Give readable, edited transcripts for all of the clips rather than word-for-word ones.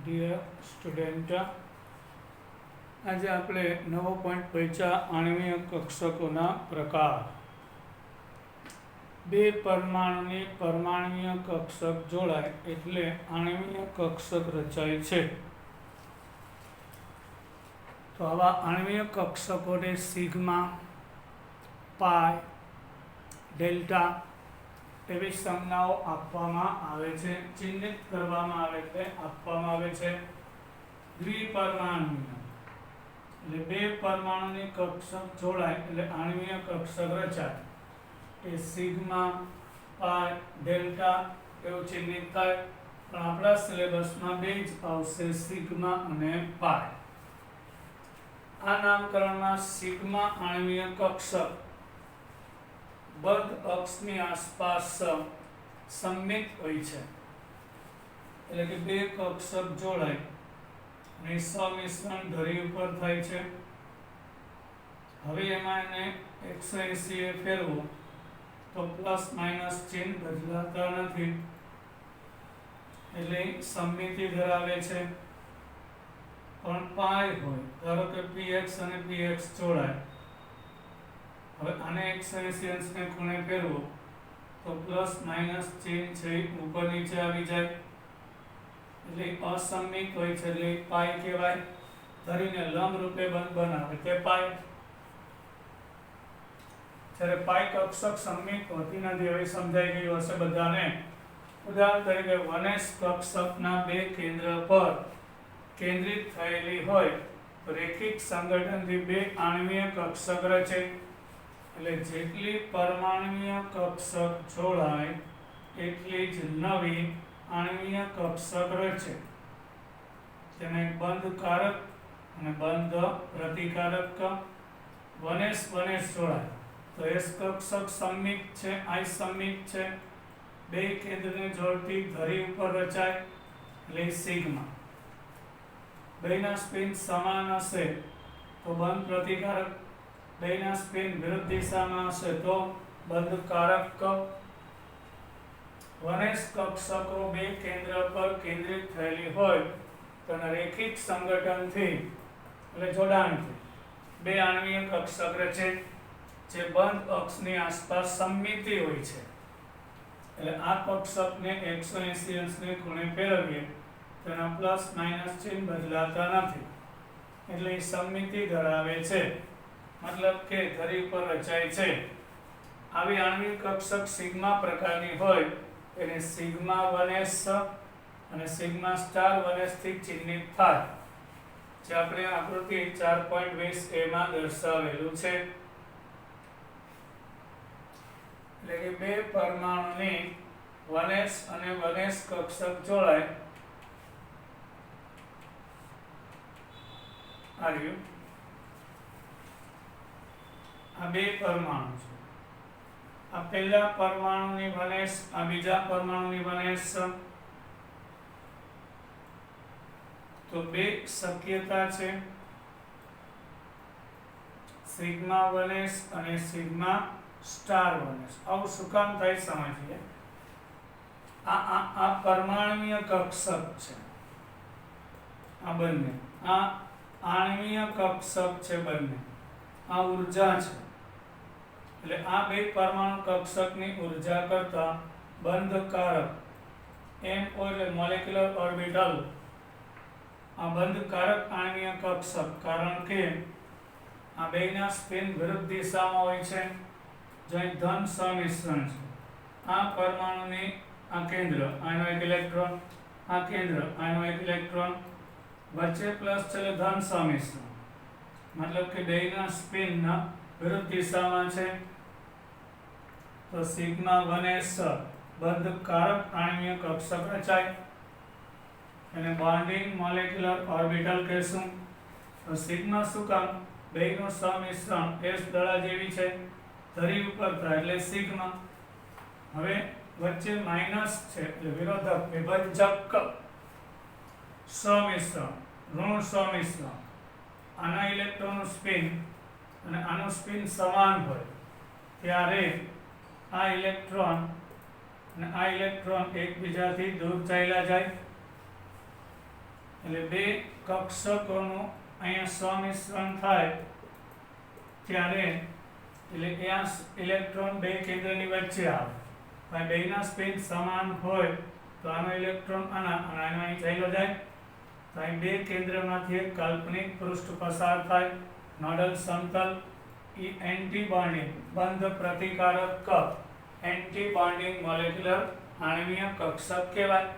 Dear student, આજે આપણે નવો પોઈન્ટ પહોંચ્યા આણ્વીય કક્ષકોના પ્રકાર. બે પરમાણુની પરમાણ્વીય કક્ષક જોડાય એટલે આણ્વીય કક્ષક રચાય છે. તો આવા આણ્વીય કક્ષકોને સિગ્મા, પાય, ડેલ્ટા એવી સંજ્ઞાઓ આપવામાં આવે છે, ચિહ્નિત કરવામાં આવે છે, આપવામાં આવે છે. દ્વિપરમાણુય એટલે બે પરમાણુની કક્ષક જોડાય એટલે આણ્વીય કક્ષક રચાય. એ સિગ્મા, પાય, ડેલ્ટા એવું ચિહ્નિત થાય. પણ આપણા સિલેબસમાં બે જ આવશે, સિગ્મા અને પાય. આ નામકરણમાં સિગ્મા આણ્વીય કક્ષક બંધ અક્ષની આસપાસ સમમિત હોય છે, એટલે કે બે કક્ષક જોડાય અને સમિશ્રણ ધરી ઉપર થાય છે. હવે એમાં એને 180 એ ફેરવો તો પ્લસ માઇનસ ચિહ્ન બદલાતા નથી, એટલે સમમિતિ ધરાવે છે. પણ પાય હોય, ધારો કે px અને px જોડાય. હવે આને 180 અંશને ખૂણે ફેરવો તો પ્લસ માઇનસ ચિહ્ન છે ઉપર નીચે આવી જાય, એટલે અસમમિત હોય છે, એટલે પાય કહેવાય. ધરીને લંબ રૂપે બનાવે તે પાય. જ્યારે પાય કક્ષક સમમિત હોતી નથી, હવે સમજાઈ ગયું હશે બધાને. ઉદાહરણ તરીકે વનેશ કક્ષકના બે કેન્દ્ર પર કેન્દ્રિત થયેલી હોય તો રેખિક સંગઠનથી બે આણ્વીય કક્ષક રચે. એટલે જેટલી પરમાણ્વીય કક્ષક જોડાય એટલી જ નવી આણ્વીય કક્ષક રચે. તેને બંધ કારક અને બંધ પ્રતિકારક. વનેશ વનેશ જોડાય તો એસ કક્ષક સમમિત છે, આઈ સમમિત છે. બે કેન્દ્રને જોડતી ધરી ઉપર રચાય એટલે સિગ્મા. બેના સ્પિન સમાન હશે તો બંધ પ્રતિકારક. બેના સ્પિન વિરુદ્ધ દિશામાં હશે તો બંધકારક. વનેશ કક્ષકો બે કેન્દ્ર પર કેન્દ્રિત થયેલી હોય તો રેખિક સંગઠનથી એટલે જોડાણથી બે આણ્વીય કક્ષક રચે, જે બંધ અક્ષની આસપાસ સમમિતિ હોય છે. એટલે આ કક્ષકને 180 અંશને ખૂણે ફેરવીએ તો એના પ્લસ માઇનસ ચિહ્ન બદલાતા નથી, એટલે એ સમમિતિ ધરાવે છે, મતલબ કે ધરી પર રચાય છે. આવી આણ્વીય કક્ષક સિગ્મા પ્રકારની હોય એને સિગ્મા વનેશ અને સિગ્મા સ્ટાર વનેશથી ચિહ્નિત થાય, જે આપણે આકૃતિ 4.20 a માં દર્શાવેલું છે. એટલે કે બે પરમાણુની વનેશ અને વનેશ કક્ષક જોડાય. આ બે પરમાણુ છે. આ પહેલા પરમાણુની વનેશ, આ બીજા પરમાણુની વનેશ. તો બે શક્યતા છે, સિગ્મા વનેશ અને સિગ્મા સ્ટાર વનેશ. આવું શું કામ થાય સમજીએ. આ પરમાણ્વીય કક્ષક છે, આ બંને. આ આણ્વીય કક્ષક છે બંને. આ ઊર્જા છે, એટલે આ બે પરમાણુ કક્ષકની ઊર્જા કરતા બંધકારક MO એટલે મોલેક્યુલર ઓર્બિટલ. આ બંધકારક આણ્વીય કક્ષક, કારણ કે આ બેના સ્પિન વિરુદ્ધ દિશામાં હોય છે. જો ધન સમિશ્રણ છે, આ પરમાણુની આ કેન્દ્ર, આનો એક ઇલેક્ટ્રોન, આ કેન્દ્ર, આનો એક ઇલેક્ટ્રોન, વચ્ચે પ્લસ છે એટલે ધન સમિશ્રણ, મતલબ કે બેના સ્પિન વિરુદ્ધ દિશામાં છે. તો સિગ્મા વનેશ બંધકારક આણ્વીય કક્ષક રચાય. એને બોન્ડિંગ મોલેક્યુલર ઓર્બિટલ કહેશું. તો સિગ્મા શું કામ? બેનું સમિશ્રણ એસ દડા જેવી છે, ધરી ઉપર થાય એટલે સિગ્મા. હવે વચ્ચે માઇનસ છે એટલે વિરોધક વિભજક સમિશ્રણ, ઋણ સમિશ્રણ. આના ઇલેક્ટ્રોનનું સ્પિન અને આનું સ્પિન સમાન હોય ત્યારે આ ઇલેક્ટ્રોન અને આ ઇલેક્ટ્રોન એકબીજાથી દૂર ચાલ્યા જાય, એટલે બે કક્ષકોનું અહીંયા સંમિશ્રણ થાય ત્યારે એટલે ત્યાં ઇલેક્ટ્રોન બે કેન્દ્રની વચ્ચે આવે ભાઈ બેના સ્પિન સમાન હોય તો આનો ઇલેક્ટ્રોન આનો અહીં ચાલ્યો જાય તો અહીં બે કેન્દ્રમાંથી એક કાલ્પનિક પૃષ્ઠ પસાર થાય નોડલ સમતલ એ એન્ટી બોન્ડિંગ બંધ પ્રતિકારક કપ એન્ટી બોન્ડિંગ મોલેક્યુલર આણ્વીય કક્ષક કહેવાય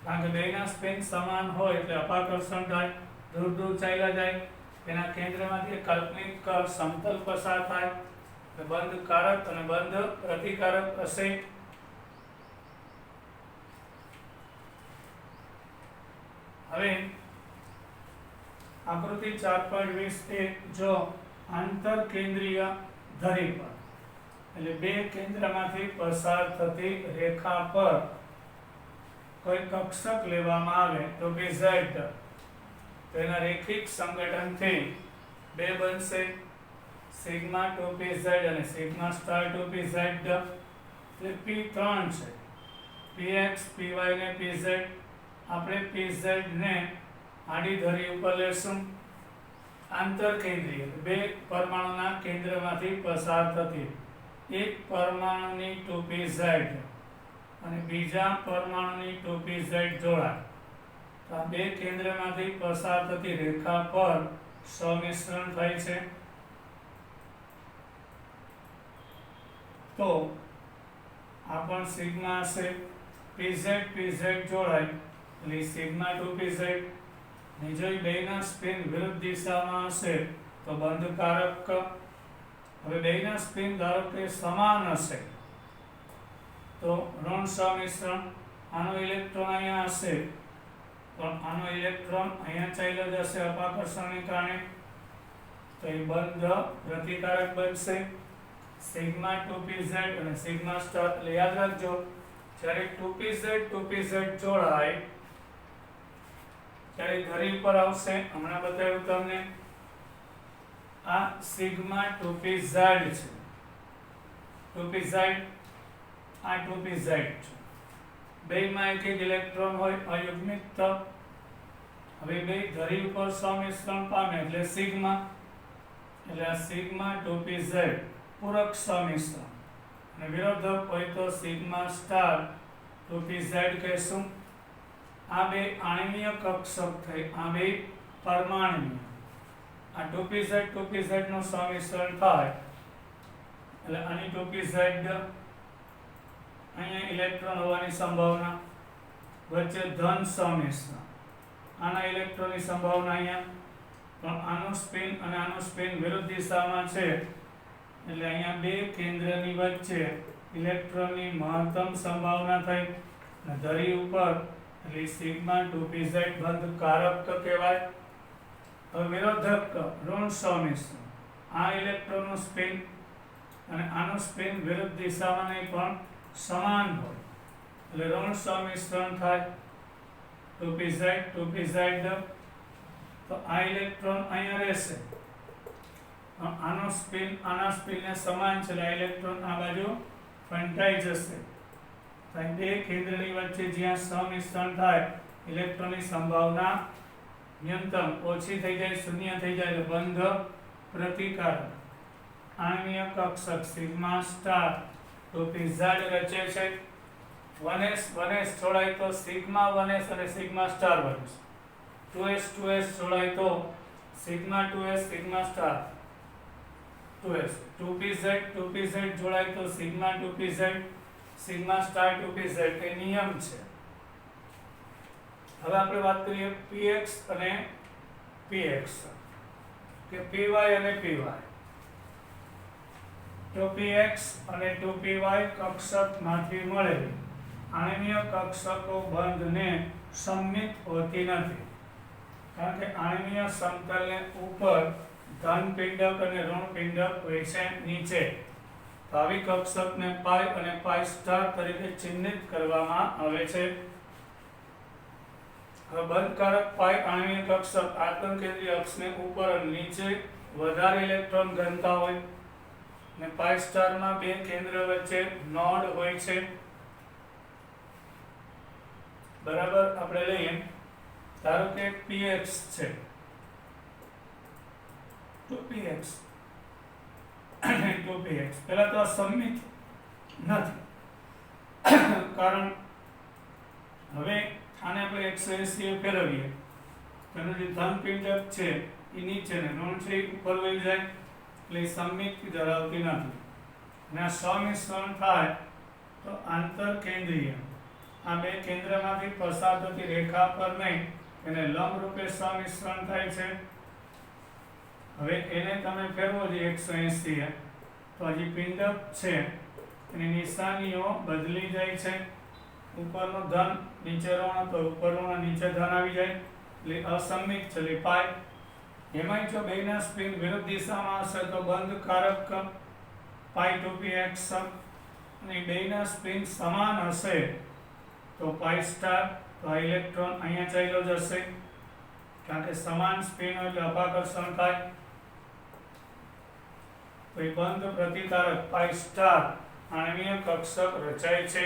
કારણ કે બેના સ્પિન સમાન હોય એટલે અપાકર્ષણ થાય દૂર દૂર ચાલ્યા જાય તેના કેન્દ્રમાંથી કાલ્પનિક કપ સમતલ પસાર થાય બંધ કારક અને બંધ પ્રતિકારક હશે હવે આકૃતિ 4.20 જો આંતર કેન્દ્રીય ધરી પર એટલે બે કેન્દ્રમાંથી પસાર થતી રેખા પર કોઈ કક્ષક લેવામાં આવે તો કે z તો એના રેખિક સંગઠનથી બે બનશે સિગ્મા 2pz અને સિગ્મા સ્ટાર 2pz એટલે p3 છે px py ને pz આપણે pz ને આડી ધરી ઉપર લેશું આંતર કેન્દ્રીય બે પરમાણુના કેન્દ્રમાંથી પસાર થતી એક પરમાણુની 2pz અને બીજા પરમાણુની 2pz જોડાય તો આ બે કેન્દ્રમાંથી પસાર થતી રેખા પર સંમિશ્રણ થાય છે તો આ પણ સિગ્મા હશે pz pz જોડાય એટલે સિગ્મા 2pz ને જો બેના સ્પિન વિરુદ્ધ દિશામાં હશે તો બંધકારક હવે બેના સ્પિન ધારો કે સમાન હશે તો ઋણ સંમિશ્રણ આનો ઇલેક્ટ્રોન અહીંયા હશે પણ આનો ઇલેક્ટ્રોન અહીંયા ચાલ્યો જશે અપાકર્ષણને કારણે તો એ બંધ પ્રતિકારક બનશે સિગ્મા 2pz અને સિગ્મા સ્ટાર એટલે યાદ રાખજો જ્યારે 2pz જોડાય ત્યારે ધરી પર આવશે હમણાં બતાવ્યું તમને આ સિગ્મા 2pz છે 2pz આ 2pz છે બેમાં એક એક ઇલેક્ટ્રોન હોય અયુગ્મિક તત્વ હવે બે ધરી ઉપર સંમિશ્રણ પામે એટલે સિગ્મા એટલે આ સિગ્મા 2pz પૂરક સંમિશ્રણ અને વિરોધક હોય તો સિગ્મા સ્ટાર 2pz કહેશું આ બે આણ્વીય કક્ષક થઈ આ બે પરમાણ્વીય આ 2pz નું સંમિશ્રણ થાય એટલે આની 2pz અહીંયા ઇલેક્ટ્રોન હોવાની સંભાવના વચ્ચે ધન સંમિશ્રણ આના ઇલેક્ટ્રોનની સંભાવના અહીંયા પણ આનું સ્પિન અને આનું સ્પિન વિરુદ્ધ દિશામાં છે એટલે અહીંયા બે કેન્દ્રની વચ્ચે ઇલેક્ટ્રોનની મહત્તમ સંભાવના થઈ અને ધરી ઉપર એટલે સિગ્મા 2pz બંધકારક કહેવાય હવે વિરોધક ઋણ સંમિશ્રણ આ ઇલેક્ટ્રોનનું સ્પિન અને આનું સ્પિન વિરુદ્ધ દિશામાં નહીં પણ સમાન હોય એટલે ઋણ સંમિશ્રણ થાય 2pz તો આ ઇલેક્ટ્રોન અહીંયા રહેશે આનો સ્પિન આના સ્પિનને સમાન છે એટલે ઇલેક્ટ્રોન આ બાજુ ફંટાઈ જશે તો બે કેન્દ્રની વચ્ચે જ્યાં સંમિશ્રણ થાય ઇલેક્ટ્રોનની સંભાવના ન્યૂનતમ ઓછી થઈ જાય શૂન્ય થઈ જાય એટલે બંધ પ્રતિકારક આણ્વીય કક્ષક સિગ્મા સ્ટાર 2pz રચે છે 1s જોડાય તો સિગ્મા 1s અને સિગ્મા સ્ટાર 1s 2s જોડાય તો sigma 2s sigma star 2s 2pz જોડાય તો sigma 2pz sigma star 2pz એ નિયમ છે હવે આપણે વાત કરીએ px અને px કે py અને py તો px અને 2py કક્ષકમાંથી મળેલી આણ્વીય કક્ષકો બંધને સમમિત હોતી નથી કારણ કે આણ્વીય સમતલને ઉપર ધન પિંડક અને ઋણ પિંડક હોય છે નીચે તો આવી કક્ષકને પાઈ અને પાઈ સ્ટાર તરીકે ચિહ્નિત કરવામાં આવે છે હવે બંધકારક પાઈ આણ્વીય કક્ષક આંતર કેન્દ્રીય અક્ષને ઉપર અને નીચે વધારે ઇલેક્ટ્રોન ઘનતા હોય ને પાઈ સ્ટારમાં બે કેન્દ્ર વચ્ચે નોડ હોય છે બરાબર આપણે લઈએ તો ધારો કે px છે 2px અને 2px પહેલા તો આ સમમિત નથી કારણ હવે આને આપણે 180 એ ફેરવીએ તો એનો જે ધન પિંડક છે એ નીચે ને ઋણ છે એ ઉપર વહી જાય એટલે એ સમમિત ધરાવતી નથી અને આ સમિશ્રણ થાય તો આંતર કેન્દ્રીય આ બે કેન્દ્રમાંથી પસાર થતી રેખા પર નહીં એને લંબ રૂપે સમિશ્રણ થાય છે હવે એને તમે ફેરવો જે 180 તો હજી પિંડક છે એની નિશાનીઓ બદલી જાય છે ઉપરનો ધન નીચે ઋણ તો ઉપર ઋણ નીચે ધન આવી જાય એટલે અસમિત છે એટલે પાઈ એમાંય જો બેના સ્પિન વિરુદ્ધ દિશામાં હશે તો બંધ કારક પાઈ 2px અને બેના સ્પિન સમાન હશે તો પાઈ સ્ટાર તો આ ઇલેક્ટ્રોન અહીંયા ચાલ્યો જશે કારણ કે સમાન સ્પિન હોય એટલે અપાકર્ષણ થાય તો એ બંધ પ્રતિકારક પાઈ સ્ટાર આણ્વીય કક્ષક રચાય છે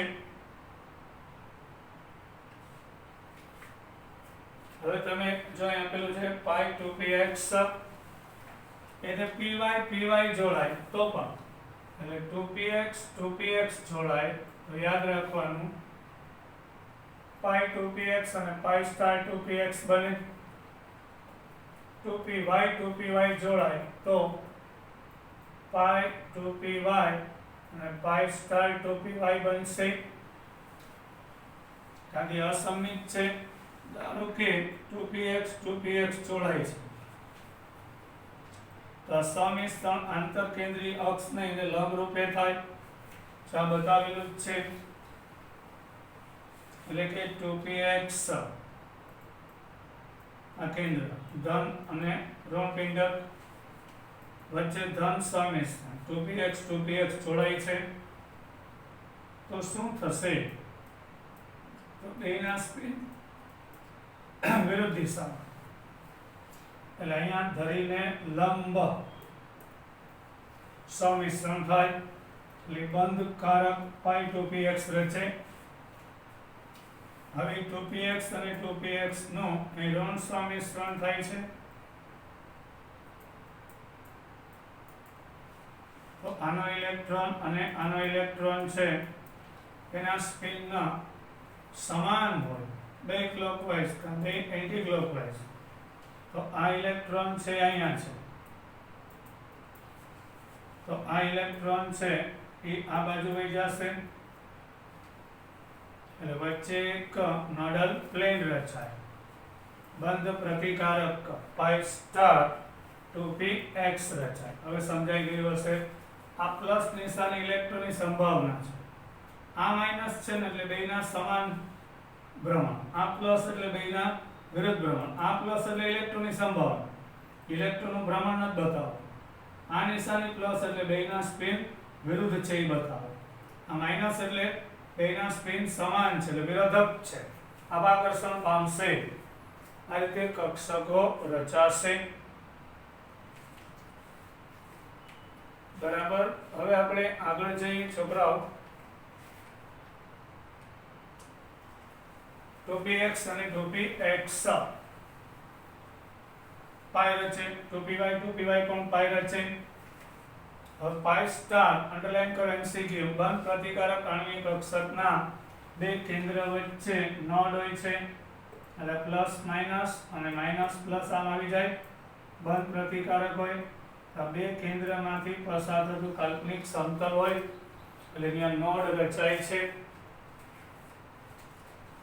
હવે તમે જો અહીં આપેલું છે પાઈ 2px એટલે py જોડાય તો પણ એટલે 2px જોડાય તો યાદ રાખવાનું પાઈ 2px અને પાઈ સ્ટાર 2px બને 2py જોડાય તો પાઈ 2py અને પાઈ સ્ટાર 2py બનશે કારણ કે અસમિત છે ધારો કે 2px જોડાય છે તો સમિશ્રણ આંતર કેન્દ્રીય અક્ષ ને એને લંબ રૂપે થાય તો આ બતાવેલું જ છે એટલે કે 2px આ કેન્દ્ર ધન અને ઋણ પિંડક વચ્ચે ધન સમિશ્રણ 2px જોડાય છે તો શું થશે તો બેના સ્પિન વિરુદ્ધ દિશામાં એટલે અહીંયા ધરીને લંબ સમિશ્રણ થાય એટલે બંધ કારક પાઈ 2px રચે હવે 2px અને 2px નો એ ઋણ સમિશ્રણ થાય છે તો આનો ઇલેક્ટ્રોન અને આનો ઇલેક્ટ્રોન છે એના સ્પિનના સમાન હોય બે ક્લોકવાઇઝ કે બે એન્ટી ક્લોકવાઇઝ તો આ ઇલેક્ટ્રોન છે અહીંયા છે તો આ ઇલેક્ટ્રોન છે એ આ બાજુ વહી જશે એટલે વચ્ચે એક નોડલ પ્લેન રચાય બંધ પ્રતિકારક પાઈ સ્ટાર 2px રચાય હવે સમજાઈ ગયું હશે આ પ્લસ નિશાની ઇલેક્ટ્રોનની સંભાવના છે આ માઇનસ છે ને એટલે બેના સમાન ભ્રમણ આ પ્લસ એટલે બેના વિરુદ્ધ ભ્રમણ આ પ્લસ એટલે ઇલેક્ટ્રોનની સંભાવના ઇલેક્ટ્રોનનું ભ્રમણ નથી બતાવો આ નિશાની પ્લસ એટલે બેના સ્પિન વિરુદ્ધ છે એ બતાવો આ માઇનસ એટલે બેના સ્પિન સમાન છે એટલે વિરોધક છે અપાકર્ષણ પામશે આ રીતે કક્ષકો રચાશે બરાબર હવે આપણે આગળ જઈએ છોકરાઓ 2px અને 2px પાઈ રચે 2py પણ પાઈ રચે હવે પાઈ સ્ટાર અંડરલાઈન કરો MCQ બંધ પ્રતિકારક આણ્વિક કક્ષકના બે કેન્દ્ર વચ્ચે નોડ હોય છે એટલે પ્લસ માઇનસ અને માઇનસ પ્લસ આમ આવી જાય બંધ પ્રતિકારક હોય આ બે કેન્દ્રમાંથી પસાર થતું કાલ્પનિક સમતલ હોય એટલે અહીંયા નોડ રચાય છે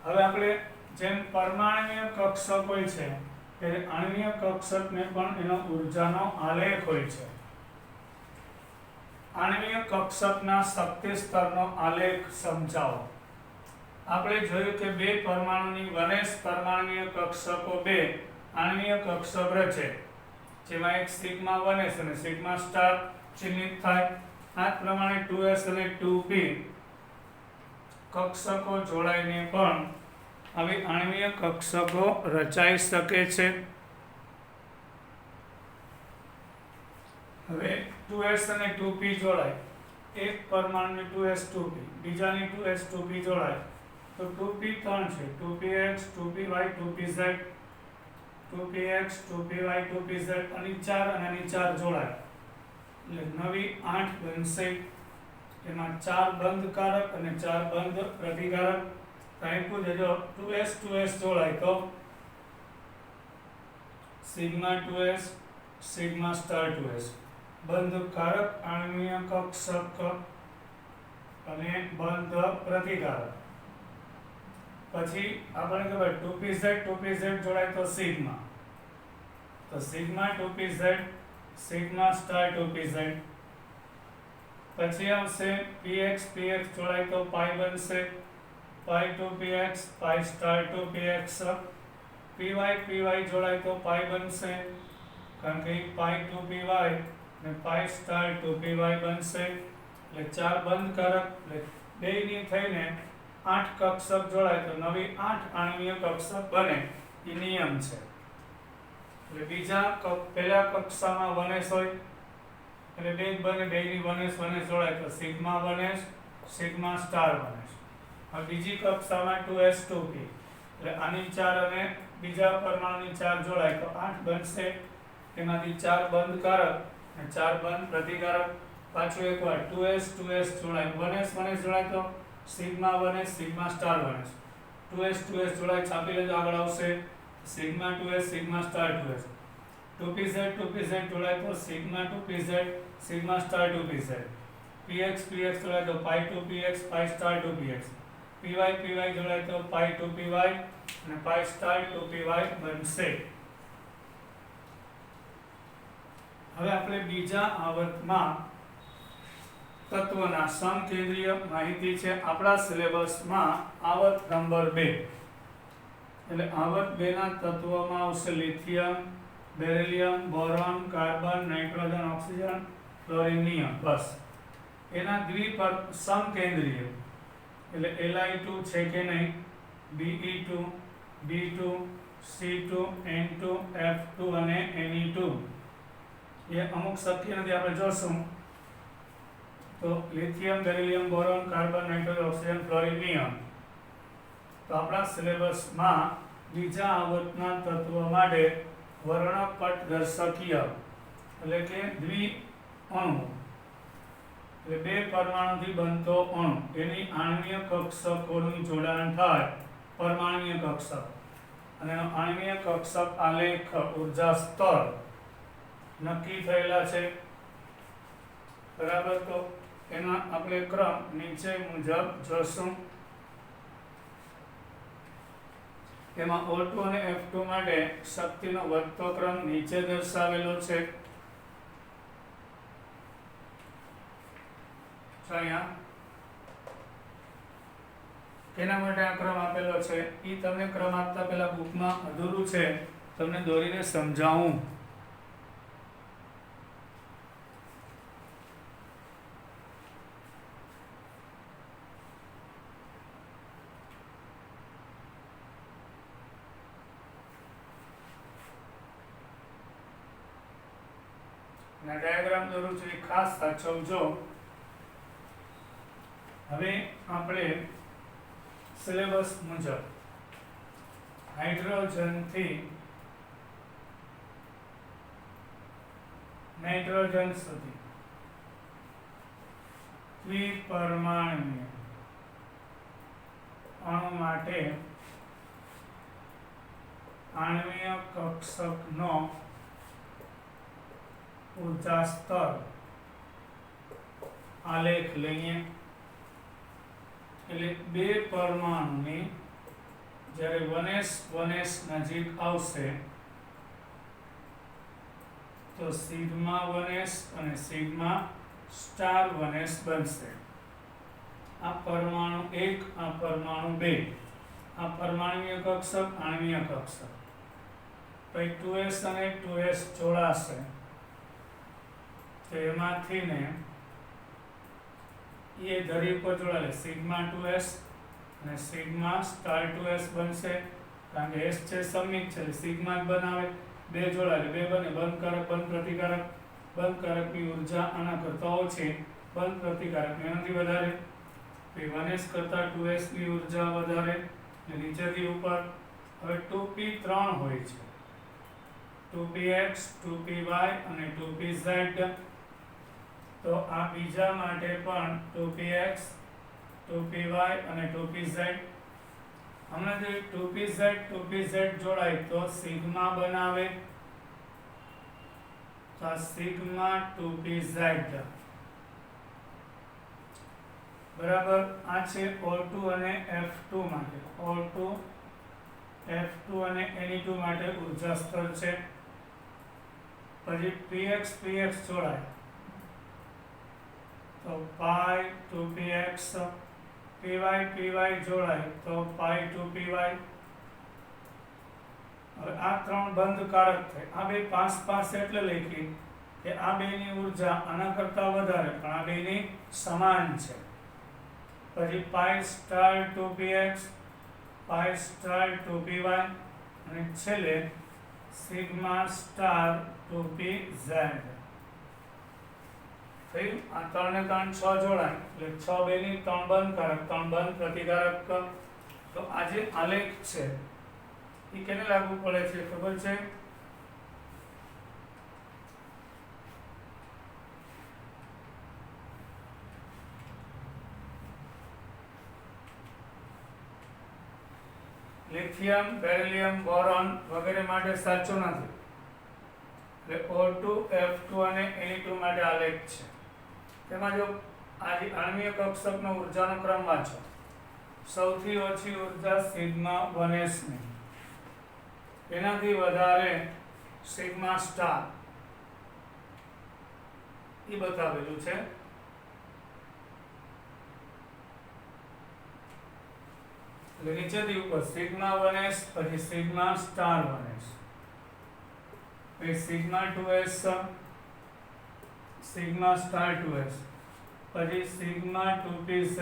હવે આપણે જેમ પરમાણ્વીય કક્ષક હોય છે તે આણ્વીય કક્ષકને પણ એનો ઊર્જાનો આલેખ હોય છે આણ્વીય કક્ષકના શક્તિ સ્તરનો આલેખ સમજાવો આપણે જોયું કે બે પરમાણુની વનેશ પરમાણ્વીય કક્ષકો બે આણ્વીય કક્ષક રચે જેમાં એક સિગ્મા વનેશ અને સિગ્મા સ્ટાર ચિહ્નિત થાય આ પ્રમાણે 2s અને 2p કક્ષકો જોડાઈને પણ આવી આણ્વીય કક્ષકો રચાઈ શકે છે હવે 2s અને 2p જોડાય એક પરમાણુની 2s 2p બીજાની 2s 2p જોડાય તો 2p ત્રણ છે 2px 2py 2pz 2px 2py 2pz આની 4 અને આની 4 જોડાય એટલે નવી 8 બનશે. એમાં 4 બંધકારક અને 4 બંધ પ્રતિકારક. આપ્યું છે જો 2s જોડાય તો sigma 2s sigma star 2s બંધકારક આણ્વીય કક્ષક અને બંધ પ્રતિકારક. પછી આપણે ખબર 2pz જોડાય તો સિગ્મા, તો sigma 2pz sigma star 2pz. પછી આવશે px જોડાય તો પાઈ બનશે પાઈ 2px પાઈ સ્ટાર 2px. py જોડાય તો પાઈ બનશે કારણ કે પાઈ 2py અને પાઈ સ્ટાર 2py બનશે. એટલે 4 બંધકારક એટલે બેયની થઈને 8 કક્ષક જોડાય તો નવી 8 આણ્વીય કક્ષક બને એ નિયમ છે. એટલે બીજા પહેલા કક્ષામાં 1s હોય એટલે બે બને, બેયની 1s જોડાય તો sigma 1s sigma star 1s. હવે બીજી કક્ષામાં 2s 2p એટલે આની 4 અને બીજા પરમાણુની 4 જોડાય તો 8 બનશે. એમાંથી 4 બંધકારક અને 4 બંધ પ્રતિકારક. પાછું એકવાર 2s જોડાય 1s જોડાય તો sigma 1s sigma star 1s. 2s જોડાય છાપી લેજો આગળ આવશે sigma 2s sigma star 2s. 2pz જોડાય તો sigma 2pz sigma star 2pz. px જોડાય તો પાઈ 2px પાઈ સ્ટાર 2px. py જોડાય તો પાઈ 2py અને પાઈ સ્ટાર 2py બનશે. હવે આપણે બીજા આવર્તમાં તત્વના સમકેન્દ્રીય માહિતી છે આપણા સિલેબસમાં આવર્ત નંબર 2. એટલે આવર્ત 2 ના તત્વમાં આવશે lithium, beryllium, boron, carbon, nitrogen, oxygen, fluorinium. બસ એના સમકેન્દ્રીય એટલે Li2 છે કે નહીં, Be2, B2, C2, N2, F2 અને Ne2 એ અમુક શક્ય નથી આપણે જોશું. તો lithium, beryllium, boron, carbon, nitrogen, oxygen, fluorinium. તો આપણા સિલેબસમાં બીજા આવર્તના તત્વ માટે વર્ણપટદર્શકીય એટલે કે દ્વિઅણુ એટલે 2 પરમાણુથી બનતો અણુ એની આણ્વીય કક્ષકોનું જોડાણ થાય પરમાણ્વીય કક્ષક અને આણ્વીય કક્ષક આલેખ ઊર્જા સ્તર નક્કી થયેલા છે. બરાબર, તો એના આપણે ક્રમ નીચે મુજબ જોશું. એમાં O2 અને F2 માટે શક્તિનો વધતો ક્રમ નીચે દર્શાવેલો છે. અહીંયા એના માટે આ ક્રમ આપેલો છે. એ તમને ક્રમ આપતા પહેલા બુકમાં અધૂરું છે, તમને દોરીને સમજાવું. ડાયાગ્રામ દોરું છું એ ખાસ સાચવજો. હવે આપણે સિલેબસ મુજબ હાઇડ્રોજનથી નાઇટ્રોજન સુધી દ્વિપરમાણુય અણુ માટે આણ્વીય કક્ષકનો ઊર્જા સ્તર આલેખ લઈએ. એટલે 2 પરમાણુની જ્યારે 1s નજીક આવશે તો સિગ્મા 1s અને સિગ્મા સ્ટાર 1s બનશે. આ પરમાણુ 1 આ પરમાણુ 2 આ પરમાણ્વીય કક્ષક આણ્વીય કક્ષક. પછી 2s અને 2s જોડાશે તો એમાંથી ને એ ધરી ઉપર જોડાશે સિગ્મા 2s અને સિગ્મા સ્ટાર 2s બનશે. કારણ કે s છે સમિત છે સિગ્મા જ બનાવે. 2 જોડાય 2 બને બંધકારક બંધ પ્રતિકારક. બંધકારકની ઊર્જા આના કરતા ઓછી, બંધ પ્રતિકારકની એનાથી વધારે. તો 1s કરતા 2s ની ઊર્જા વધારે. નીચેથી ઉપર. હવે 2p 3 હોય છે 2px 2py અને 2pz. તો આ બીજા માટે પણ 2px 2py અને 2pz. હમણાં જે 2pz 2pz જોડાય તો સિગ્મા બનાવે, તો આ સિગ્મા 2pz બરાબર. આ છે O2 અને F2 માટે, O2 F2 અને Ne2 માટે ઉર્જા સ્તર છે. પછી px px જોડાય તો પાઈ 2px, py py જોડાય તો પાઈ 2py. હવે આ ત્રણ બંધ કારક થાય. આ બે પાસ પાસ એટલે લખી કે આ બેની ઉર્જા આના કરતા વધારે પણ આ બેની સમાન છે. પછી પાઈ સ્ટાર 2px, પાઈ સ્ટાર 2py અને છેલ્લે સિગ્મા સ્ટાર 2pz. થયું. આ 3 ને 3 6 જોડાય એટલે 6 બેની 3 બંધ કારક, 3 બંધ પ્રતિકારક. તો આ જે આલેખ છે એ કેને લાગુ પડે છે ખબર છે? લિથિયમ, બેરિલિયમ, બોરોન વગેરે માટે સાચો નથી. એટલે O2 F2 અને Ne2 માટે આલેખ છે. તેમાં જો આ આણ્વીય કક્ષકનો ઉર્જાનો ક્રમ વાંચો. સૌથી ઓછી ઉર્જા સિગ્મા 1s ની, એનાથી વધારે સિગ્મા સ્ટાર એ બતાવેલું છે. એટલે નીચેથી ઉપર સિગ્મા 1s, પછી સિગ્મા સ્ટાર 1s, પછી sigma 2s, sigma star 2s, પછી સિગ્મા 2pz,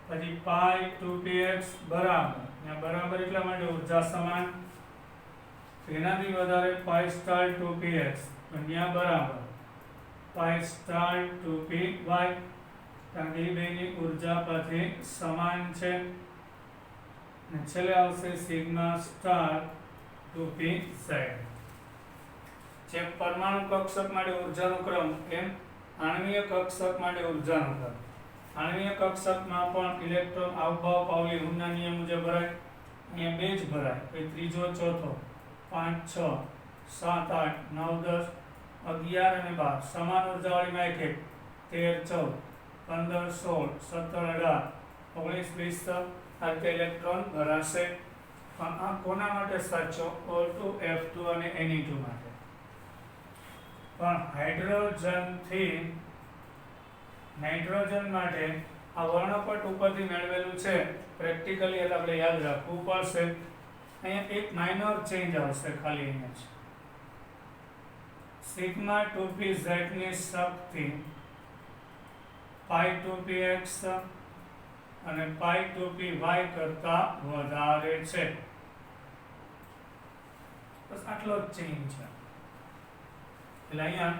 પછી પાઈ 2px બરાબર. ત્યાં બરાબર એટલા માટે ઉર્જા સમાન. એનાથી વધારે પાઈ સ્ટાર 2px, ત્યાં બરાબર પાઈ સ્ટાર 2py. કારણ કે એ બેની ઉર્જા પછી સમાન છે. અને છેલ્લે આવશે સિગ્મા સ્ટાર 2pz. જેમ પરમાણુ કક્ષક માટે ઉર્જાનો ક્રમ એમ આણ્વીય કક્ષક માટે ઉર્જાનો ક્રમ. આણ્વીય કક્ષકમાં પણ ઇલેક્ટ્રોન આવભાવ પાઉલી હુનના નિયમ મુજબ ભરાય. અહીંયા બે જ ભરાય, પછી ત્રીજો, ચોથો, 5 6 7 8 9 10 11 અને 12 સમાન ઉર્જાવાળીમાં એક એક 13 14 15 16 17 18 19 20 આ રીતે ઇલેક્ટ્રોન ભરાશે. પણ આ કોના માટે સાચો? O2 F2 અને Ne2 માટે. પણ હાઇડ્રોજનથી નાઇટ્રોજન માટે આ વર્ણપટ ઉપરથી મેળવેલું છે પ્રેક્ટિકલી, એટલે આપણે યાદ રાખવું પડશે. અહીંયા એક માઇનર ચેન્જ આવશે ખાલી. અહીંયા છે સિગ્મા 2pz ની શક્તિ પાઈ 2px અને પાઈ 2py કરતા વધારે છે. બસ આટલો જ ચેન્જ છે. એટલે અહીંયા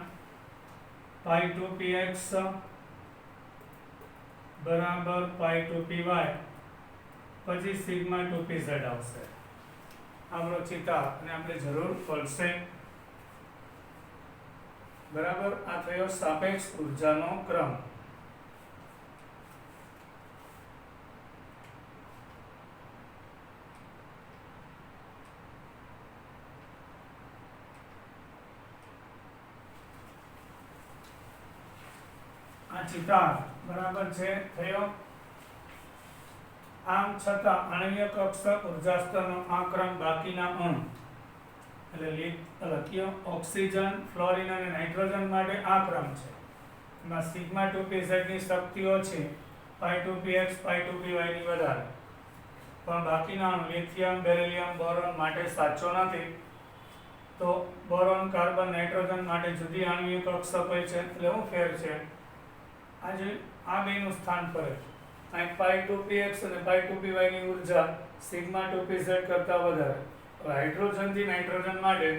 પાઈ 2px બરાબર પાઈ 2py, પછી સિગ્મા 2pz આવશે. આપણો ચિતા અને આપણે જરૂર પડશે. બરાબર. આ થયો સાપેક્ષ ઉર્જાનો ક્રમ. આ ચિતાર બરાબર છે થયો. આમ છતાં આણ્વીય કક્ષક ઉર્જા સ્તરનો આ ક્રમ બાકીના અણુ એટલે લખીએ ઓક્સિજન, ફ્લોરિન અને નાઇટ્રોજન માટે આ ક્રમ છે. એમાં સિગ્મા 2pz ની શક્તિઓ છે પાઈ 2px, પાઈ 2py ની વધારે. પણ બાકીના અણુ લિથિયમ, બેરિલિયમ, બોરોન માટે સાચો નથી. તો બોરોન, કાર્બન, નાઇટ્રોજન માટે જુદી આણ્વીય કક્ષક હોય છે. એટલે શું ફેર છે? આજે આ બેનું સ્થાન પર અહીં પાઈ 2px અને પાઈ 2py ની ઉર્જા સિગ્મા 2pz કરતા વધારે. હાઇડ્રોજનથી નાઇટ્રોજન માટે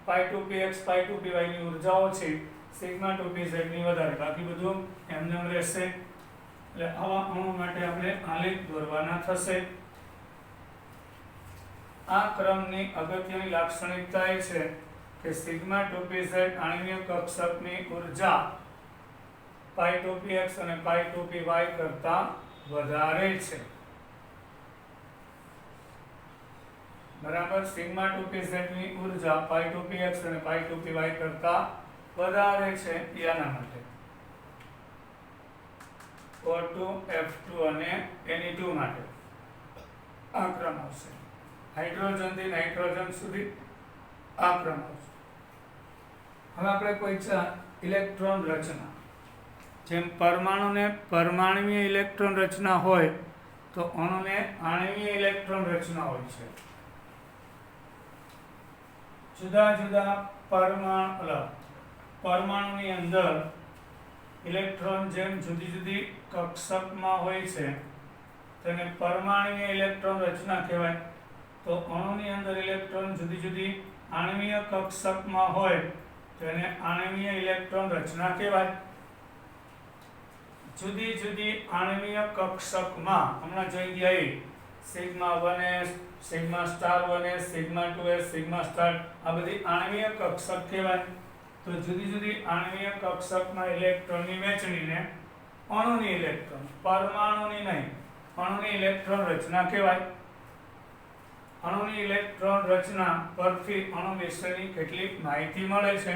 પાઈ 2px, પાઈ 2py ની ઉર્જાઓ છે સિગ્મા 2pz ની વધારે. બાકી બધું એમને એમ રહેશે. એટલે આવા અણુ માટે આપણે આલેખ દોરવાના થશે. આ ક્રમની અગત્યની લાક્ષણિકતા એ છે કે સિગ્મા 2pz આણ્વીય કક્ષકની ઉર્જા પાઈ 2px અને પાઈ 2py કરતા વધારે છે. બરાબર, સિગ્મા 2pz ની ઉર્જા પાઈ 2px અને પાઈ 2py કરતા વધારે છે. એના માટે O2 F2 અને Ne2 માટે આ ક્રમ આવશે. હાઇડ્રોજન થી નાઇટ્રોજન સુધી આ ક્રમ આવશે. હવે આપણે કોઈ ઇલેક્ટ્રોન રચના, જેમ પરમાણુને પરમાણ્વીય ઇલેક્ટ્રોન રચના હોય તો અણુને આણ્વીય ઇલેક્ટ્રોન રચના હોય છે. જુદા જુદા પરમાણુની અંદર ઇલેક્ટ્રોન જેમ જુદી જુદી કક્ષકમાં હોય છે તેને પરમાણ્વીય ઇલેક્ટ્રોન રચના કહેવાય. તો અણુની અંદર ઇલેક્ટ્રોન જુદી જુદી આણ્વીય કક્ષકમાં હોય તેને આણ્વીય ઇલેક્ટ્રોન રચના કહેવાય. જુદી જુદી આણ્વીય કક્ષકમાં હમણાં જોઈ ગયા sigma 1s, sigma star 1s, sigma 2s, sigma star, આ બધી આણ્વીય કક્ષક કહેવાય. તો જુદી જુદી આણ્વીય કક્ષકમાં ઇલેક્ટ્રોનની વહેંચણીને અણુની ઇલેક્ટ્રોન, પરમાણુની નહીં, અણુની ઇલેક્ટ્રોન રચના કહેવાય. અણુની ઇલેક્ટ્રોન રચના પરથી અણુ વિશેની કેટલીક માહિતી મળે છે.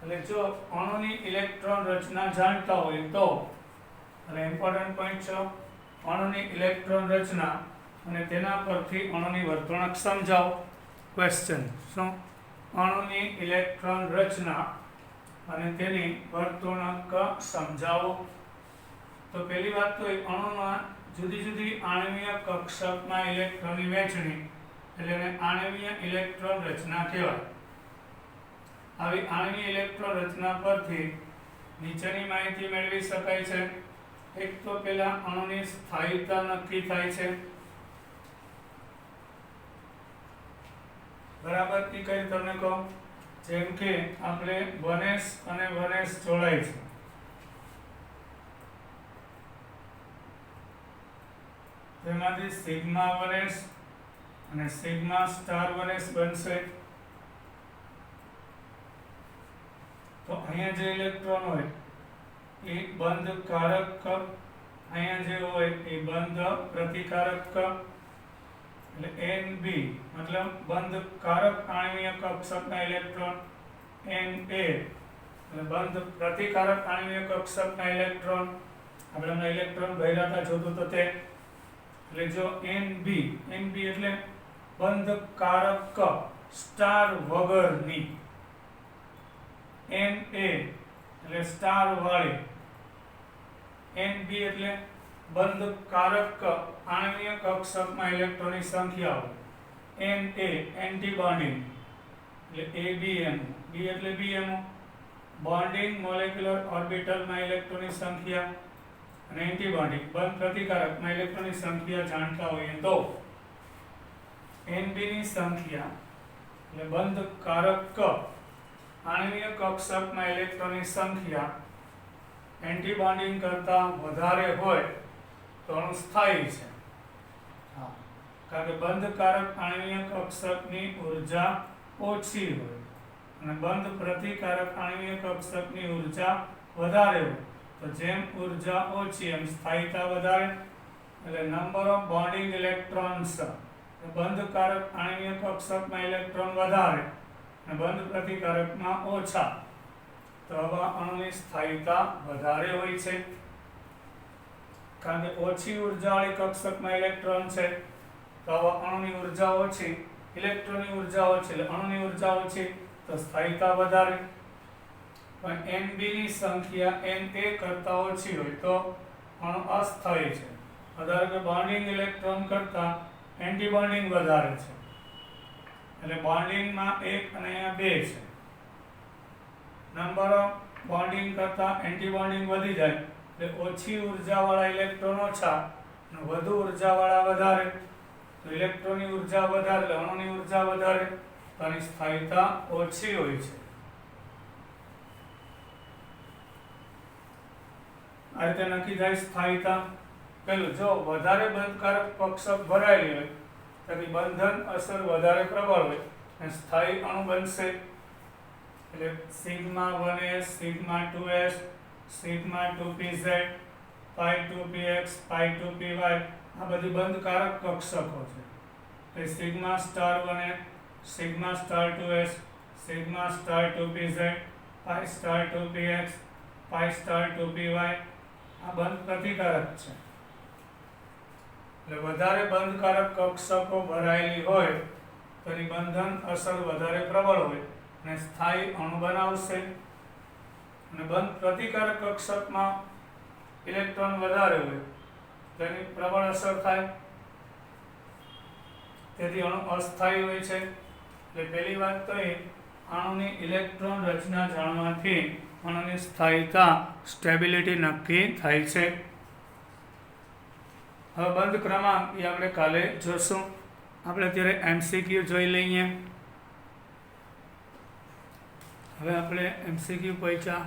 એટલે જો અણુની ઇલેક્ટ્રોન રચના જાણતા હોય તો, એટલે ઇમ્પોર્ટન્ટ પોઈન્ટ છે અણુની ઇલેક્ટ્રોન રચના અને તેના પરથી અણુની વર્તણૂક સમજાવો. ક્વેશ્ચન શું? અણુની ઇલેક્ટ્રોન રચના અને તેની વર્તણૂક સમજાવો. તો પહેલી વાત તો અણુમાં જુદી જુદી આણ્વીય કક્ષકમાં ઇલેક્ટ્રોનની વહેંચણી એટલે એને આણ્વીય ઇલેક્ટ્રોન રચના કહેવાય. આવી આણ્વીય ઇલેક્ટ્રોન રચના પરથી નીચેની માહિતી મેળવી શકાય છે. એક તો પહેલા અણુની સ્થાયીતા નક્કી થાય છે. બરાબર, એ કઈ તમને કહું, જેમ કે આપણે 1s અને 1s જોડાય છે. તેમાંથી સિગ્મા 1s અને સિગ્મા સ્ટાર 1s બનશે. તો અહીંયા જે ઇલેક્ટ્રોન હોય એ બંધ કારક કપ, અહીંયા જે હોય એ બંધ પ્રતિકારક કપ, એટલે Nb મતલબ બંધ કારક આણ્વીય કક્ષકના ઇલેક્ટ્રોન, Na એટલે બંધ પ્રતિકારક આણ્વીય કક્ષકના ઇલેક્ટ્રોન. આપણે હમણાં ઇલેક્ટ્રોન ભર્યા જોતું તો તે, એટલે જો Nb એટલે બંધ કારક કપ સ્ટાર વગરની, Na એટલે સ્ટાર વાળી, Nb એટલે બંધ કારક આણ્વીય કક્ષકમાં ઇલેક્ટ્રોનની સંખ્યા હોય. Na એન્ટી બોન્ડિંગ એટલે ABN, B એટલે BMO, બોન્ડિંગ મોલેક્યુલર ઓર્બિટલમાં ઇલેક્ટ્રોનની સંખ્યા, અને એન્ટી બોન્ડિંગ બંધ પ્રતિકારકમાં ઇલેક્ટ્રોનની સંખ્યા જાણતા હોઈએ તો Nb ની સંખ્યા એટલે બંધ કારક આણ્વીય કક્ષકમાં ઇલેક્ટ્રોનની સંખ્યા એન્ટી બોન્ડિંગ કરતા વધારે હોય તો અણુ સ્થાયી છે. કારણ કે બંધ કારક આણ્વીય કક્ષકની ઉર્જા ઓછી હોય અને બંધ પ્રતિકારક આણ્વીય કક્ષકની ઉર્જા વધારે હોય. તો જેમ ઉર્જા ઓછી એમ સ્થાયીતા વધારે, એટલે નંબર ઓફ બોન્ડિંગ ઇલેક્ટ્રોન્સ, બંધ કારક આણ્વીય કક્ષકમાં ઇલેક્ટ્રોન વધારે અને બંધ પ્રતિકારકમાં ઓછા, તો આવા અણુની સ્થાયીતા વધારે હોય છે. કારણ કે ઓછી ઉર્જાવાળી કક્ષકમાં ઇલેક્ટ્રોન છે તો આવા અણુની ઉર્જા ઓછી, ઇલેક્ટ્રોનની ઉર્જા ઓછી એટલે અણુની ઉર્જા ઓછી તો સ્થાયીતા વધારે. પણ Nb ની સંખ્યા Na કરતા ઓછી હોય તો અણુ અસ્થાયી છે. ધારો કે બોન્ડિંગ ઇલેક્ટ્રોન કરતા એન્ટી બોન્ડિંગ વધારે છે, એટલે બોન્ડિંગમાં 1 અને અહીંયા 2 છે. નંબર ઓફ બોન્ડિંગ કરતા એન્ટી બોન્ડિંગ વધી જાય એટલે ઓછી ઉર્જાવાળા ઇલેક્ટ્રોન ઓછા અને વધુ ઉર્જાવાળા વધારે. તો ઇલેક્ટ્રોનની ઉર્જા વધારે એટલે અણુની ઉર્જા વધારે, તો આની સ્થાયીતા ઓછી હોય છે. આ રીતે નક્કી થાય સ્થાયીતા. પેલું જો વધારે બંધકારક કક્ષક ભરાયેલી હોય તો તેથી બંધન અસર વધારે પ્રબળ હોય અને સ્થાયી અણુ બનશે. એટલે sigma 1s, sigma 2s, sigma 2pz, પાઈ 2px, પાઈ 2py આ બધી બંધકારક કક્ષકો છે. એટલે sigma star 1s, sigma star 2s, sigma star 2pz, પાઈ સ્ટાર 2px, પાઈ સ્ટાર 2py આ બંધ પ્રતિકારક છે. એટલે વધારે બંધકારક કક્ષકો ભરાયેલી હોય તો એની બંધન અસર વધારે પ્રબળ હોય અને સ્થાયી અણુ બનાવશે. અને બંધ પ્રતિકારક કક્ષકમાં ઇલેક્ટ્રોન વધારે હોય તો એની પ્રબળ અસર થાય, તેથી અણુ અસ્થાયી હોય છે. એટલે પહેલી વાત તો એ અણુની ઇલેક્ટ્રોન રચના જાણવાથી અણુની સ્થાયીતા સ્ટેબિલિટી નક્કી થાય છે. હવે બંધ ક્રમાંક એ આપણે કાલે જોશું. આપણે અત્યારે એમસીક્યુ જોઈ લઈએ. હવે આપણે એમસીક્યુ પહોંચ્યા.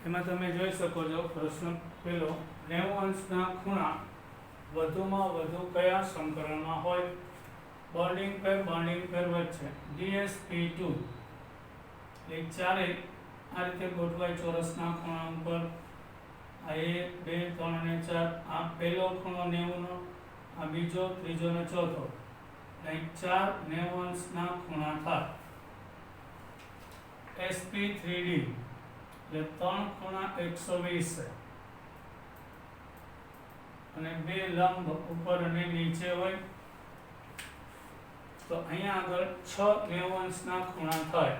એમાં તમે જોઈ શકો છો પ્રશ્ન પહેલો, 90 અંશના ખૂણા વધુમાં વધુ કયા સંકરણમાં હોય? બોન્ડિંગ પેર વચ્ચે DsP2 એટલે ચારે આ રીતે ગોઠવાય ચોરસના ખૂણા ઉપર. આ 1, 2, 3 અને 4. આ પહેલો ખૂણો 90 નો, આ બીજો, ત્રીજો અને ચોથો. અહીં 4 90 અંશના ખૂણા થાય. sp3d એટલે 3 ખૂણા 120 છે અને 2 લંબ ઉપર અને નીચે હોય. તો અહીંયા આગળ 6 90 અંશના ખૂણા થાય.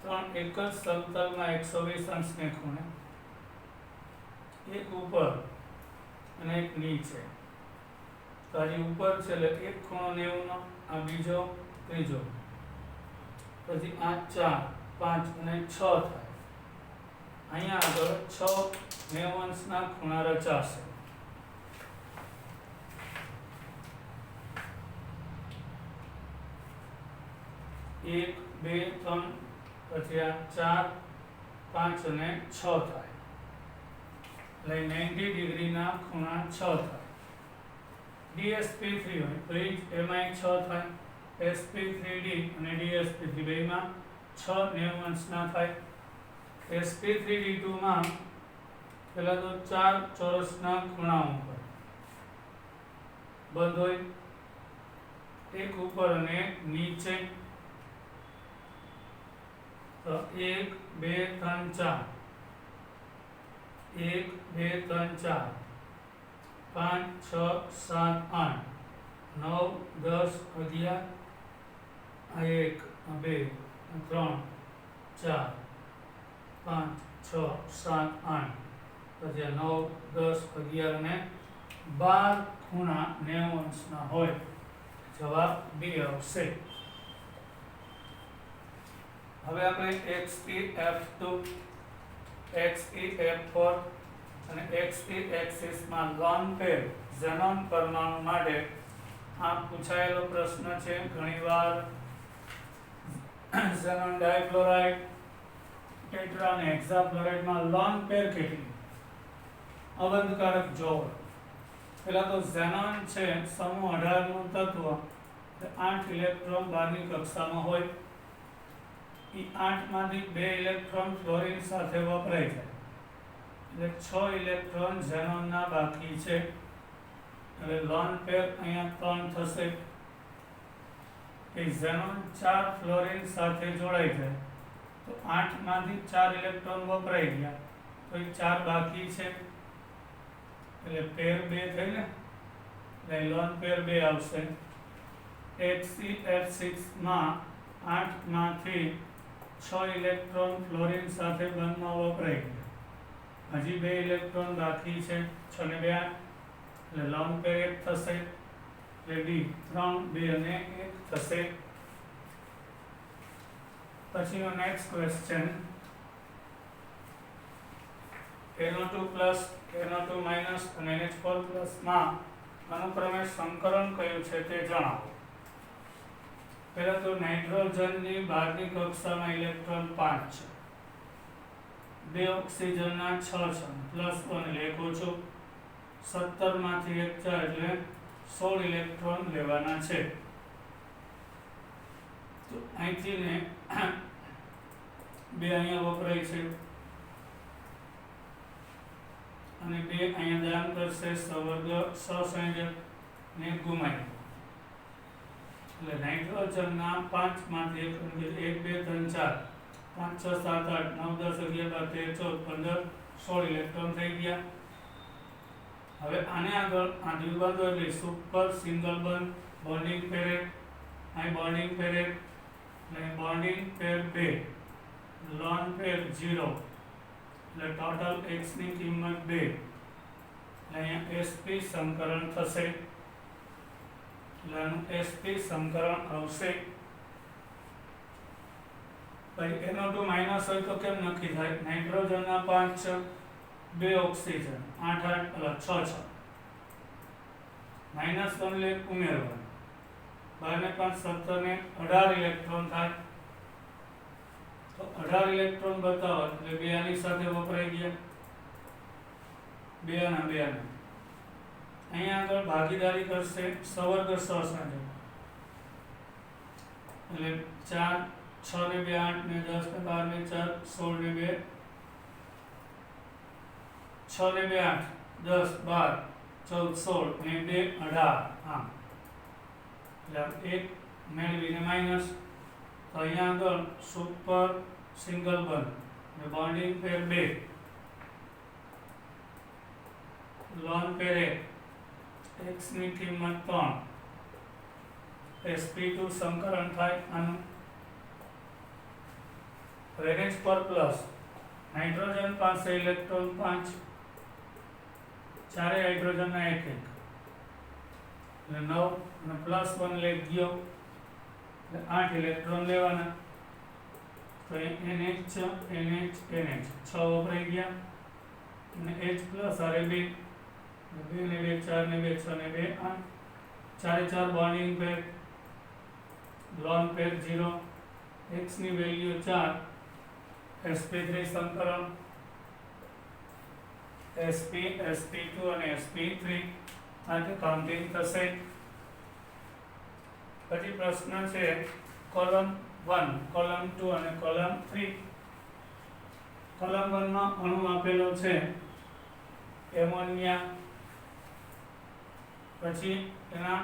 3 એક જ સમતલમાં 120 અંશને ખૂણે, એક ઉપર અને એક નીચે. તો હજી ઉપર છે એટલે એક ખૂણો 90 નો, આ બીજો, ત્રીજો, પછી આ 4, 5 અને 6 થાય. અહીંયા આગળ 6 90 અંશના ખૂણા રચાશે. એક, બે, 3, પછી આ 4, 5 અને 6 થાય. એટલે 90 ડિગ્રીના ખૂણા 6 થાય. DsP3 હોય તો એમાં 6 થાય. sp3d અને DsP3 બેમાં 6 90 અંશના થાય. sp3d2 માં પહેલા તો 4 ચોરસના ખૂણા ઉપર બંધ હોય, એક ઉપર અને એક નીચે. તો 1, 2, 3, 4, 1, 2, 3, 4, 5, 6, 7, 8, 9, 10, 11, આ 1, 2, 3, 4, 5, 6, 7, 8, પછી 9, 10, 11 અને 12 ખૂણા 90 અંશના હોય. જવાબ B આવશે. હવે આપણે XeF2, XeF4 અને XeX6 માં લોન પેર ઝેનોન પરમાણુ માટે આ પૂછાયેલો પ્રશ્ન છે ઘણીવાર. ઝેનોન ડાયફ્લોરાઇડ, ટેટ્રા અને હેક્સાફ્લોરાઇડમાં લોન પેર કેટલી? અબંધકારક જોડ. પહેલા તો ઝેનોન છે સમૂહ 18 નું તત્વ, 8 ઇલેક્ટ્રોન બહારની કક્ષામાં હોય. એ 8 માંથી 2 ઇલેક્ટ્રોન ફ્લોરિન સાથે વપરાય જાય એટલે 6 ઇલેક્ટ્રોન ઝેનોનના બાકી છે. એટલે લોન પેર અહીંયા 3 થશે. કે ઝેનોન 4 ફ્લોરિન સાથે જોડાઈ જાય તો 8 માંથી 4 ઇલેક્ટ્રોન વપરાઈ ગયા તો એ 4 બાકી છે. એટલે પેર 2 થઈ ને, એટલે લોન પેર 2 આવશે. XeF6 માં 8 માંથી 6 ઇલેક્ટ્રોન ફ્લોરિન સાથે બંધમાં વપરાઈ ગયા. હજી 2 ઇલેક્ટ્રોન બાકી છે. 6 ને 2 8 એટલે લોન પેર 1 થશે. એટલે D 3, 2 અને 1 થશે. પછીનો નેક્સ્ટ ક્વેશ્ચન, NO2+ NO2- અને NH4+ માં અનુક્રમે સંકરણ કયું છે તે જણાવો. પહેલા તો નાઇટ્રોજનની બહારની કક્ષામાં ઇલેક્ટ્રોન 5 છે, 2 ઓક્સિજનના 6 છે, +1 એટલે 1 ઓછું. 17 માંથી 1 4 એટલે 16 ઇલેક્ટ્રોન લેવાના છે. તો અહીંથી ને 2 અહીંયા વપરાય છે અને 2 અહીંયા દાન કરશે, સવર્ગ સહસંયોજક ને ગુમાય. એટલે નાઇટ્રોજનના 5 માંથી 1 2 3 4 5 6 7 8 9 10 11 12 13 14 15 16 ઇલેક્ટ્રોન થઈ ગયા. હવે આને આગળ આ દ્વિબંધો એટલે સુપર સિંગલ બંધ, બોન્ડિંગ પેરેટ, અહીં બોન્ડિંગ પેરેટ અને બોન્ડિંગ પેર 2, લોન પેર 0 એટલે ટોટલ x ની કિંમત 2 એટલે અહીંયા sp સંકરણ થશે. એટલે આનું sp સંકરણ આવશે. પછી NO2 માઈનસ હોય તો કેમ નક્કી થાય? નાઇટ્રોજનના 5 2 ઓક્સિજન 8 8 6 6 માઈનસ 1 લે ઉમેરવાનું, 12 ને 5 17 ને 18 ઇલેક્ટ્રોન થાય. તો 18 ઇલેક્ટ્રોન બતાવો એટલે 2 આની સાથે વપરાઈ ગયા, 2 આના 2 આના. અહીંયા આગળ ભાગીદારી કરશે સવર્ગ સહસંયોજક એટલે 4 6 ને 2 8 ને 10 ને 12 ને 4 16 ને 2 6 ને 2 8 10 12 14 16 ને 2 18 આમ એટલે 1 મેળવીને માઇનસ. તો અહીંયા આગળ સુપર સિંગલ બંધ બોન્ડિંગ પેર 2, લોન પેર 1, x ની કિંમત 3, sp2 સંકરણ થાય આનું. રેનેજ પર પ્લસ નાઇટ્રોજન પાસે ઇલેક્ટ્રોન 5, ચારે હાઇડ્રોજનના 1 1 એટલે 9 અને પ્લસ 1 લે ગયો એટલે 8 ઇલેક્ટ્રોન લેવાના. તો NH 6 વપરાઈ ગયા અને H પ્લસ આરે 2 ને 2 4 ને 2 6 ને 2 8 ચારે 4 બોન્ડિંગ પેર, લોન પેર 0, x ની વેલ્યુ 4, sp3 સંકરણ sp sp2 અને sp3 આથી કાઉન્ટિંગ થશે. પછી પ્રશ્ન છે કોલમ 1, કોલમ 2 અને કોલમ 3. કોલમ 1 માં અણુ આપેલો છે એમોનિયા, પછી એના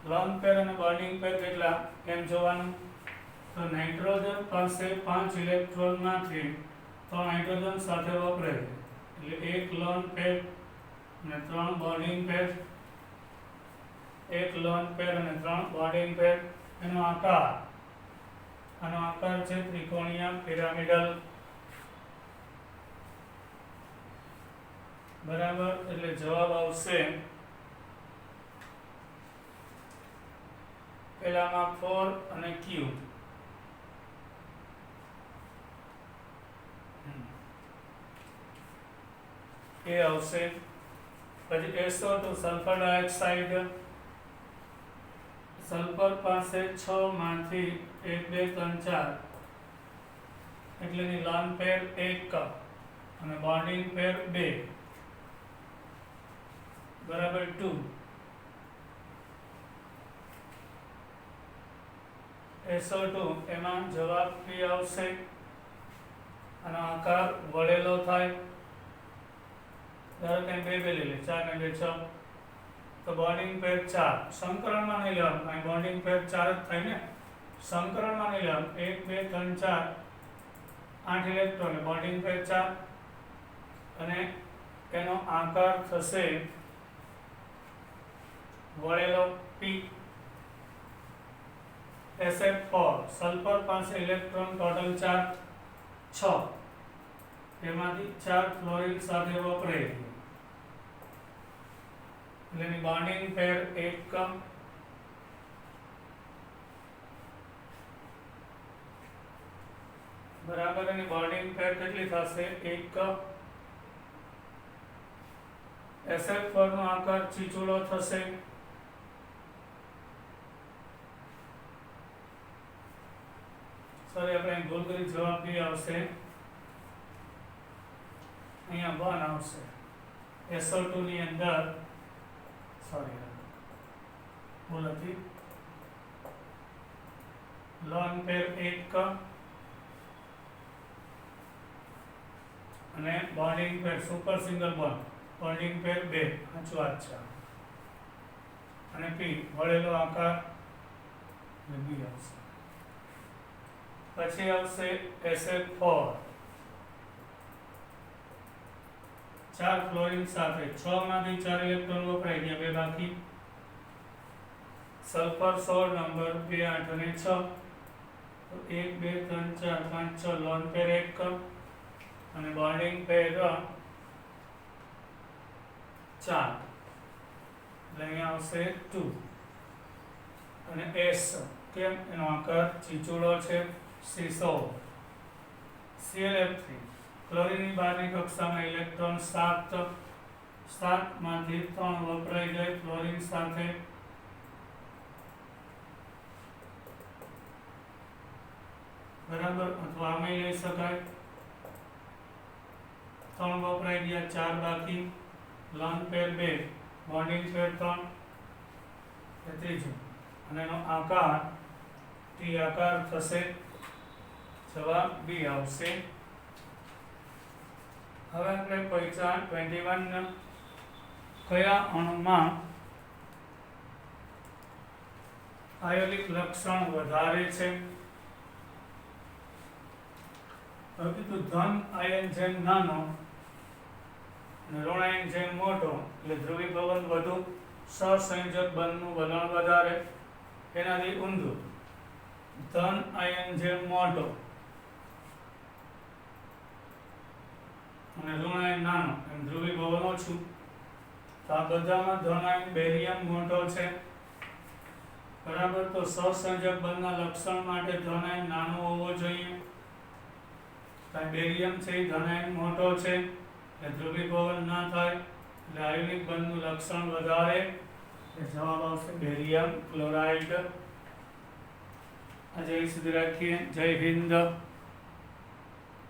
લોન પેર અને બોન્ડિંગ પેર કેટલા એમ જોવાનું. તો નાઇટ્રોજન પાસે 5 ઇલેક્ટ્રોન માંથી 3 હાઇડ્રોજન સાથે વપરાય એટલે 1 લોન પેર અને 3 બોન્ડિંગ પેર, 1 લોન પેર અને 3 બોન્ડિંગ પેર. એનો આકાર, આનો આકાર છે ત્રિકોણીય પિરામિડલ, બરાબર. એટલે જવાબ આવશે પેલામાં 4 અને Q. એ આવશે. પછી SO2 સલ્ફર ડાયોક્સાઇડ, સલ્ફર પાસે 6 માંથી 1 2 3 4 એટલે ની લોન પેર 1 અને બોન્ડિંગ પેર 2 બરાબર 2. SO2 એમાં જવાબ P આવશે. આનો આકાર વળેલો થાય. ધારો કે 2 2 લઈ લે, 4 ને 2 6 તો બોન્ડિંગ પેર 4. સંકરણમાં નહીં લેવાનું, અહીં બોન્ડિંગ પેર 4 જ થાય ને. સંકરણમાં નહીં લેવાનું, 1 2 3 4 8 ઇલેક્ટ્રોન બોન્ડિંગ પેર 4 અને એનો આકાર થશે વળેલો P. SF4 સલ્ફર પાસે ઇલેક્ટ્રોન ટોટલ 4 6 એમાંથી 4 ફ્લોરિન સાથે વપરાય એટલે એની બોન્ડિંગ પેર 1 બરાબર. એની બોન્ડિંગ પેર કેટલી થશે 1. SF4 નો આકાર ચીચુડો થશે. સોરી આપણે ભૂલ કરી, જવાબ બી આવશે, અહીંયા 1 આવશે. SO2 ની અંદર સોરી ભૂલ હતી, લોન પેર 1 અને બોન્ડિંગ પેર સુપર સિંગલ બોન્ડ બોન્ડિંગ પેર 2 સાચું વાત છે. અને P વળેલો આકાર બી આવશે. પછી આવશે SF4 4 ફ્લોરિન સાથે 6 માંથી 4 ઇલેક્ટ્રોન વપરાય ગયા, 2 બાકી. સલ્ફર 16 નંબર 2 8 અને 6 તો 1 2 3 4 5 6 લોન પેર 1 અને બોન્ડિંગ પેર 4 એટલે અહીંયા આવશે 2 અને S કેમ એનો આકાર ચીચુડો છે, સીસો. ClF3 ક્લોરીનની બહારની કક્ષામાં ઇલેક્ટ્રોન 7 માંથી 3 વપરાઈ જાય ફ્લોરિન સાથે, બરાબર, અથવા આમાં લઈ શકાય. 3 વપરાઈ ગયા, 4 બાકી. લોન પેર 2 બોન્ડિંગ પેર 3 એ ત્રીજું અને એનો આકાર T આકાર થશે. જવાબ બી આવશે. હવે આપણે પરીક્ષા 21 કયા અણુમાં આયોનિક લક્ષણ વધારે છે. હવે કીધું ધન આયન જેમ નાનો અને ઋણ આયન જેમ મોટો એટલે ધ્રુવીભવન વધુ, સહસંયોજક બંધનું વલણ વધારે. એનાથી ઊંધું, ધન આયન જેમ મોટો અને ઋણ આયન નાનો એમ ધ્રુવીભવન ઓછું. તો આ બધામાં ધન આયન બેરિયમ મોટો છે, બરાબર. તો સહસંયોજક બંધના લક્ષણ માટે ધન આયન નાનો હોવો જોઈએ. બેરિયમ છે એ ધન આયન મોટો છે એટલે ધ્રુવીભવન ના થાય એટલે આયોનિક બંધનું લક્ષણ વધારે. જવાબ આવશે બેરિયમ ક્લોરાઇડ. આજે સુધી રાખીએ. જય હિન્દ.